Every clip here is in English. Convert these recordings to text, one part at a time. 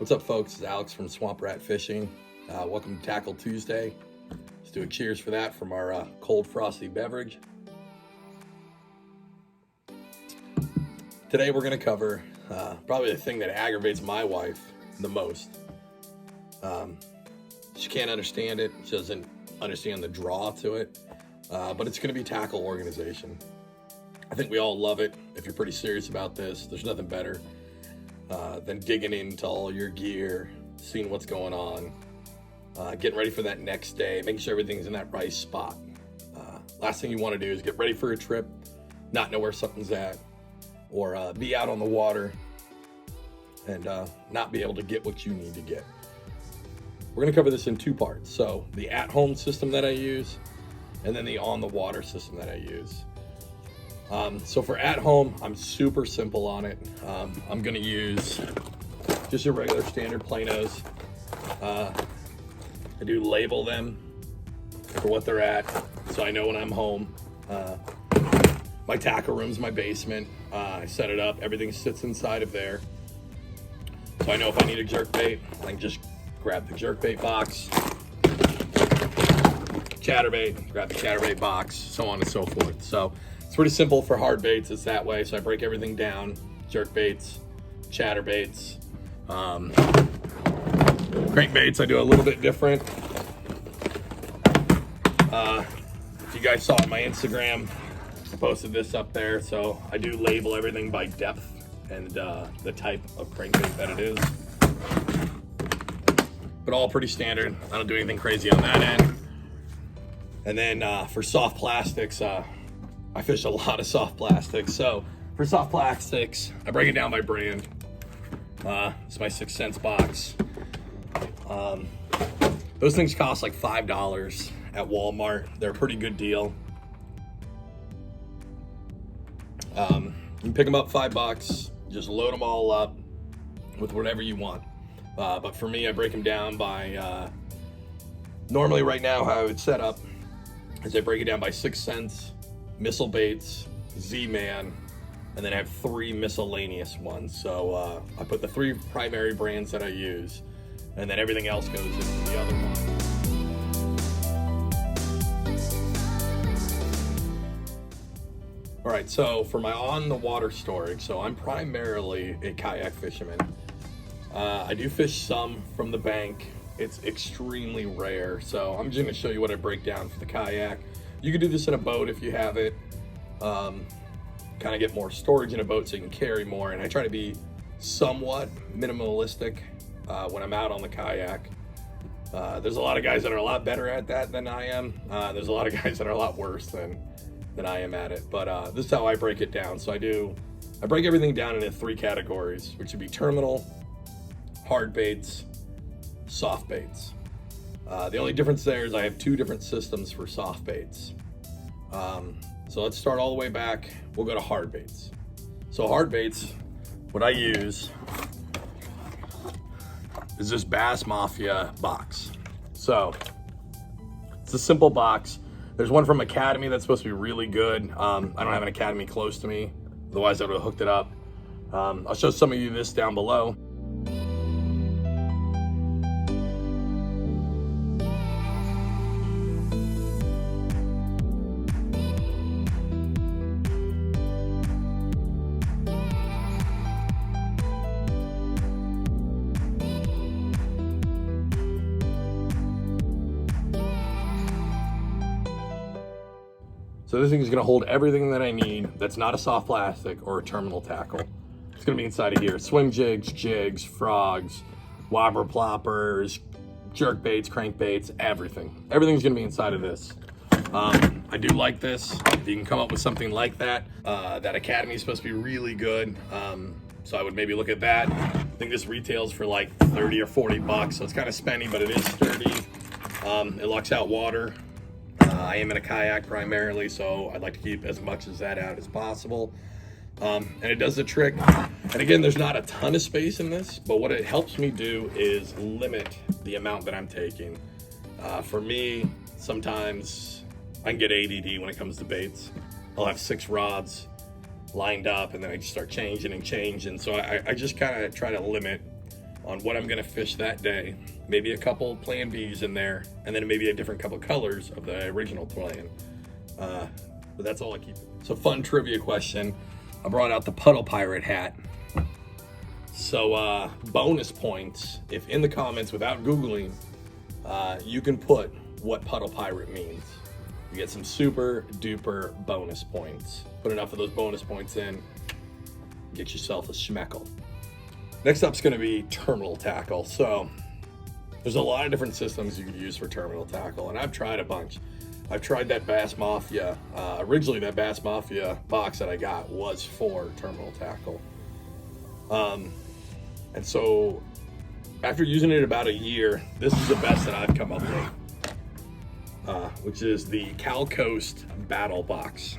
What's up, folks? It's Alex from Swamp Rat Fishing. Welcome to Tackle Tuesday. Let's do a cheers for that from our cold frosty beverage. Today we're going to cover probably the thing that aggravates my wife the most. She can't understand it. She doesn't understand the draw to it, but it's going to be tackle organization. I think we all love it. If you're pretty serious about this, there's nothing better than digging into all your gear, seeing what's going on, getting ready for that next day, making sure everything's in that right spot. Last thing you want to do is get ready for a trip, not know where something's at, or be out on the water and not be able to get what you need to get. We're going to cover this in two parts. So the at-home system that I use, and then the on-the-water system that I use. So for at home, I'm super simple on it. I'm gonna use just your regular standard planos. I do label them for what they're at, so I know when I'm home. My tackle room's my basement. I set it up, everything sits inside of there. So I know if I need a jerkbait, I can just grab the jerkbait box, chatterbait, grab the chatterbait box, so on and so forth. So it's pretty simple for hard baits. It's that way. So I break everything down: jerk baits, chatterbaits, crankbaits. I do a little bit different. If you guys saw on my Instagram, I posted this up there. So I do label everything by depth and the type of crankbait that it is, but all pretty standard. I don't do anything crazy on that end. And then for soft plastics, I fish a lot of soft plastics. So for soft plastics, I break it down by brand. It's my 6 cents box. Those things cost like $5 at Walmart. They're a pretty good deal. You can pick them up $5, just load them all up with whatever you want. But for me, I break them down by, normally right now how I would set up is I break it down by 6 cents, missile baits, Z-Man, and then I have 3 miscellaneous ones. So I put the 3 primary brands that I use, and then everything else goes into the other one. All right, so for my on-the-water storage, so I'm primarily a kayak fisherman. I do fish some from the bank. It's extremely rare, so I'm just gonna show you what I break down for the kayak. You can do this in a boat if you have it. Kind of get more storage in a boat so you can carry more, and I try to be somewhat minimalistic when I'm out on the kayak. There's a lot of guys that are a lot better at that than I am. There's a lot of guys that are a lot worse than I am at it, but this is how I break it down. So I break everything down into 3 categories, which would be terminal, hard baits, soft baits. The only difference there is I have 2 different systems for soft baits. So let's start all the way back. We'll go to hard baits. So hard baits, what I use is this Bass Mafia box. So it's a simple box. There's one from Academy that's supposed to be really good. I don't have an Academy close to me, otherwise I would have hooked it up. I'll show some of you this down below. So this thing is gonna hold everything that I need that's not a soft plastic or a terminal tackle. It's gonna be inside of here. Swim jigs, jigs, frogs, whopper ploppers, jerk baits, crankbaits, everything. Everything's gonna be inside of this. I do like this. If you can come up with something like that, that Academy is supposed to be really good. So I would maybe look at that. I think this retails for like 30 or 40 bucks. So it's kind of spendy, but it is sturdy. It locks out water. I am in a kayak primarily, so I'd like to keep as much as that out as possible. And it does the trick. And again, there's not a ton of space in this, but what it helps me do is limit the amount that I'm taking. For me, sometimes I can get ADD when it comes to baits. I'll have 6 rods lined up, and then I just start changing and changing. So I just kind of try to limit on what I'm gonna fish that day. Maybe a couple plan Bs in there, and then maybe a different couple colors of the original plan. But that's all I keep. So fun trivia question. I brought out the Puddle Pirate hat. So bonus points, if in the comments without Googling, you can put what Puddle Pirate means. You get some super duper bonus points. Put enough of those bonus points in, get yourself a schmeckle. Next up's gonna be terminal tackle. So there's a lot of different systems you could use for terminal tackle, and I've tried a bunch. I've tried that Bass Mafia. Originally that Bass Mafia box that I got was for terminal tackle. And so after using it about a year, this is the best that I've come up with, which is the Cal Coast Battle Box.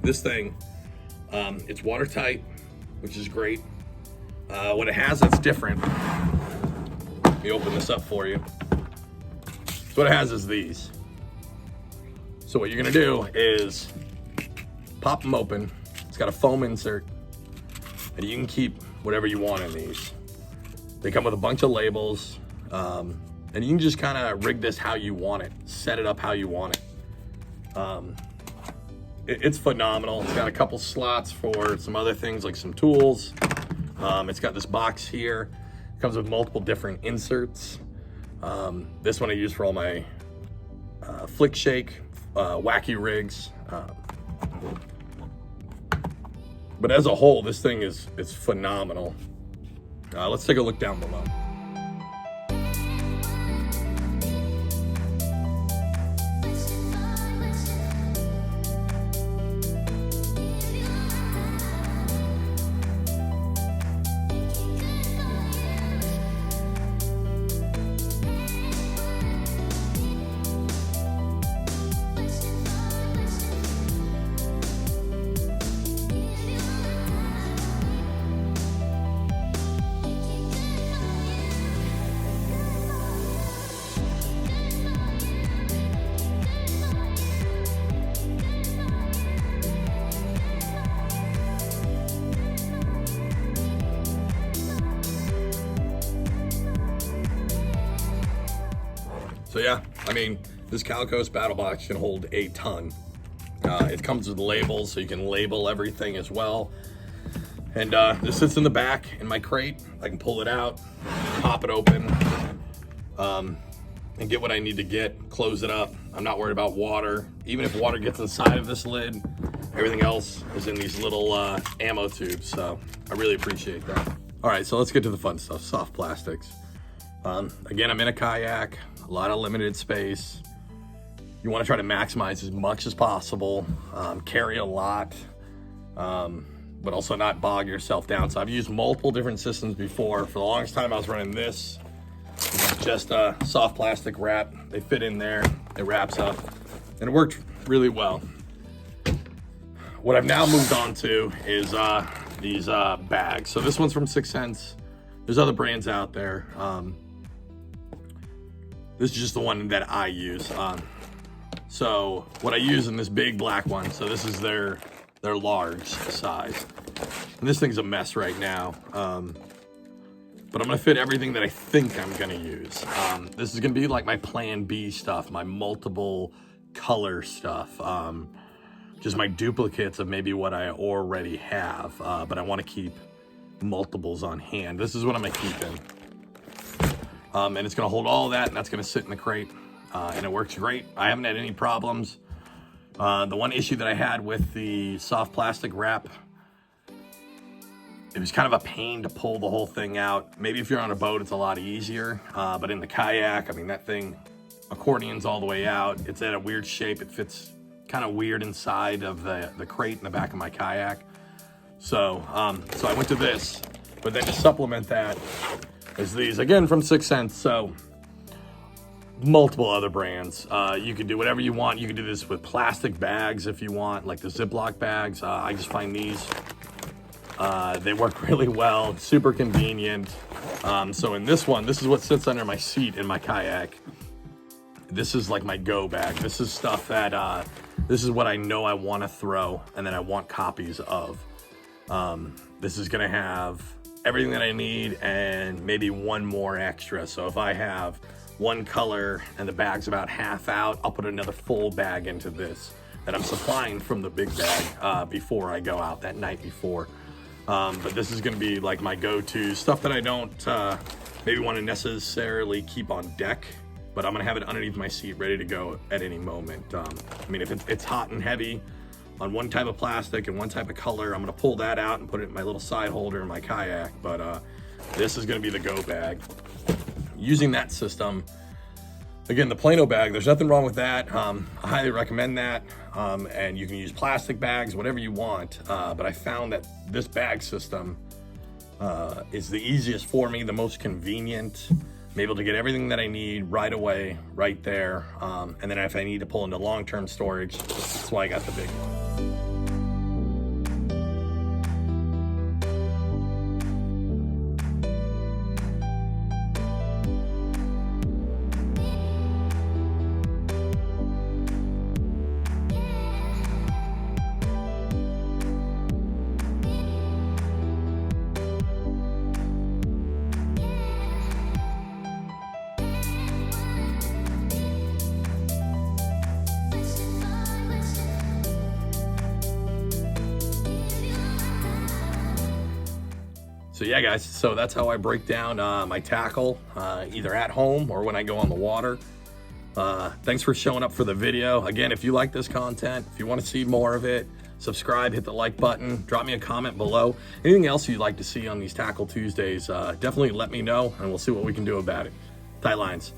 This thing, it's watertight, which is great. What it has that's different, let me open this up for you. So what it has is these. So what you're gonna do is pop them open. It's got a foam insert, and you can keep whatever you want in these. They come with a bunch of labels, and you can just kind of rig this how you want it, set it up how you want it. It's phenomenal. It's got a couple slots for some other things like some tools. It's got this box here. It comes with multiple different inserts. This one I use for all my flick shake, wacky rigs. But as a whole, this thing is phenomenal. Let's take a look down below. So yeah, I mean, this Cal Coast Battle Box can hold a ton. It comes with labels, so you can label everything as well. And this sits in the back in my crate. I can pull it out, pop it open, and get what I need to get, close it up. I'm not worried about water. Even if water gets inside of this lid, everything else is in these little ammo tubes, so I really appreciate that. All right, so let's get to the fun stuff, soft plastics. Again, I'm in a kayak, a lot of limited space. You want to try to maximize as much as possible, carry a lot, but also not bog yourself down. So I've used multiple different systems before. For the longest time, I was running this, just a soft plastic wrap. They fit in there, it wraps up, and it worked really well. What I've now moved on to is these bags. So this one's from 6 Cents. There's other brands out there. This is just the one that I use. So what I use in this big black one, so this is their large size. And this thing's a mess right now. But I'm gonna fit everything that I think I'm gonna use. This is gonna be like my plan B stuff, my multiple color stuff. Just my duplicates of maybe what I already have, but I wanna keep multiples on hand. This is what I'm gonna keep in. And it's gonna hold all that, and that's gonna sit in the crate. And it works great. I haven't had any problems. The one issue that I had with the soft plastic wrap, it was kind of a pain to pull the whole thing out. Maybe if you're on a boat, it's a lot easier. But in the kayak, I mean, that thing accordions all the way out. It's at a weird shape. It fits kind of weird inside of the crate in the back of my kayak. So I went to this, but then to supplement that is these, again, from 6 Cents. So multiple other brands. You can do whatever you want. You can do this with plastic bags if you want, like the Ziploc bags. I just find these, they work really well, super convenient. So in this one, this is what sits under my seat in my kayak. This is like my go bag. This is stuff that, this is what I know I want to throw and then I want copies of. This is gonna have everything that I need and maybe one more extra. So if I have one color and the bag's about half out, I'll put another full bag into this that I'm supplying from the big bag before I go out that night before. But this is gonna be like my go-to stuff that I don't maybe want to necessarily keep on deck, but I'm gonna have it underneath my seat ready to go at any moment. I mean, if it's hot and heavy on one type of plastic and one type of color, I'm gonna pull that out and put it in my little side holder in my kayak. But this is gonna be the go bag. Using that system, again, the Plano bag, there's nothing wrong with that. I highly recommend that. And you can use plastic bags, whatever you want. But I found that this bag system is the easiest for me, the most convenient. I'm able to get everything that I need right away, right there. And then if I need to pull into long-term storage, that's why I got the big one. So yeah, guys, so that's how I break down my tackle, either at home or when I go on the water. Thanks for showing up for the video. Again, if you like this content, if you want to see more of it, subscribe, hit the like button, drop me a comment below. Anything else you'd like to see on these Tackle Tuesdays, definitely let me know and we'll see what we can do about it. Tight lines.